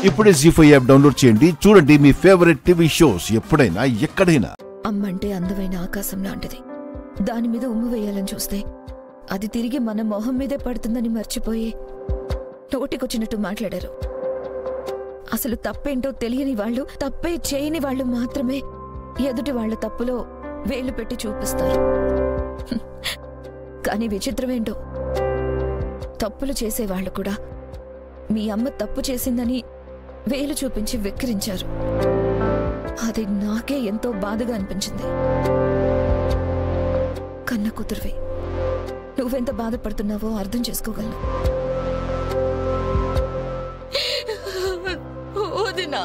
ఇప్పుడే జీ5 app download చేయండి. చూడండి మీ ఫేవరెట్ టీవీ షోస్ ఎప్పుడైనా ఎక్కడైనా. అమ్మంటే అందమైన ఆకాశం లాంటిది. దాని మీద ఉమ్ము వేయాలని చూస్తే అది తిరిగి మన మొహం మీదే పడుతుందని మర్చిపోయి నోటికొచ్చినట్టు మాట్లాడారు. అసలు తప్పేంటో తెలియని వాళ్ళు, తప్పే చేయని వాళ్ళు మాత్రమే ఎదుటి వాళ్ళ తప్పులో వేలు పెట్టి చూపిస్తారు. కానీ విచిత్రమేంటో, తప్పులు చేసేవాళ్లు కూడా మీ అమ్మ తప్పు చేసిందని వేలు చూపించి వెక్కిరించారు. అది నాకే ఎంతో బాధగా అనిపించింది. కన్న కూతురువే, నువ్వెంత బాధపడుతున్నావో అర్థం చేసుకోగలను. వదినా,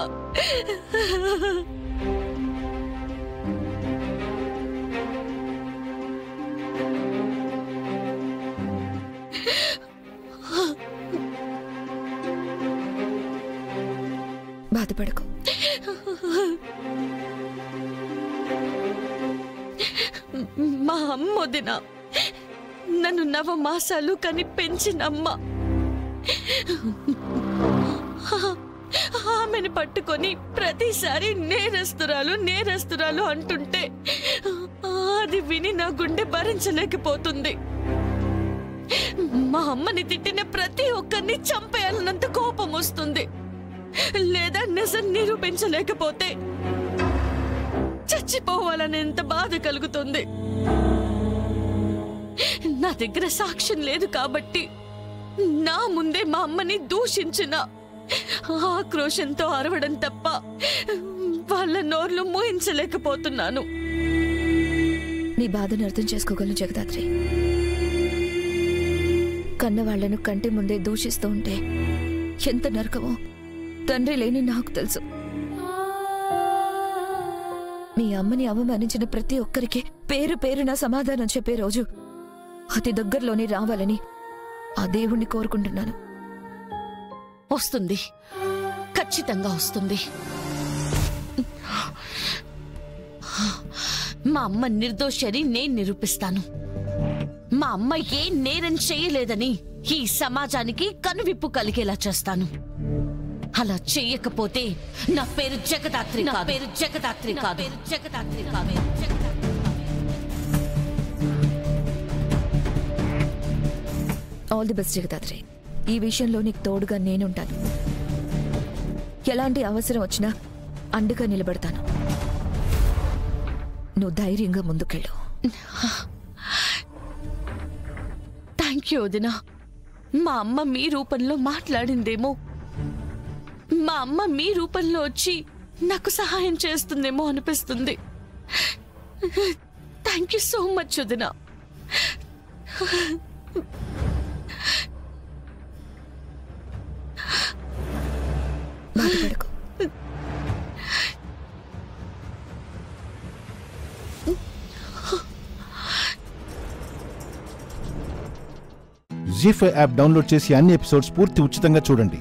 బాధపడకు. మా అమ్మ వదిన నన్ను 9 మాసాలు కని పెంచినమ్మ. ఆమెను పట్టుకొని ప్రతిసారి నేరస్తురాలు నేరస్తురాలు అంటుంటే అది విని నా గుండె భరించలేకపోతుంది. మా అమ్మని తిట్టిన ప్రతి ఒక్కరిని చంపేయాలన్నంత కోపం వస్తుంది. లేదా నిజం నిరూపించలేకపోతే చచ్చిపోవాలనేంత బాధ కలుగుతుంది. నా దగ్గర సాక్ష్యం లేదు కాబట్టి నా ముందే మా అమ్మని దూషించిన ఆక్రోశంతో అరవడం తప్ప వాళ్ళ నోర్లు మూయించలేకపోతున్నాను. నీ బాధను అర్థం చేసుకోగలను జగదాత్రి. కన్నవాళ్లను కంటి ముందే దూషిస్తూ ఉంటే ఎంత నరకమో తండ్రి లేని నాకు తెలుసు. మీ అమ్మని అవమానించిన ప్రతి ఒక్కరికి పేరు పేరున సమాధానం చెప్పే రోజు అతి దగ్గరలోనే రావాలని ఆ దేవుణ్ణి కోరుకుంటున్నాను. వస్తుంది, ఖచ్చితంగా వస్తుంది. మా అమ్మ నిర్దోషని నేను నిరూపిస్తాను. మా అమ్మ ఏ నేరం చేయలేదని ఈ సమాజానికి కనువిప్పు కలిగేలా చేస్తాను. అలా చెయ్యకపోతే నా పేరు జగదాత్రి కాదు. All the best Jagadhatri. ఈ విషయంలో నీకు తోడుగా నేనుంటాను. ఎలాంటి అవసరం వచ్చినా అండగా నిలబడతాను. నువ్వు ధైర్యంగా ముందుకెళ్ళు. థ్యాంక్ యూ వదినా. మా అమ్మ మీ రూపంలో మాట్లాడిందేమో, మా అమ్మ మీ రూపంలో వచ్చి నాకు సహాయం చేస్తుందేమో అనిపిస్తుంది. థ్యాంక్ యూ సో మచ్ వదినా. బాధపడకు. జీ5 యాప్ డౌన్లోడ్ చేసి అన్ని ఎపిసోడ్స్ పూర్తి ఉచితంగా చూడండి.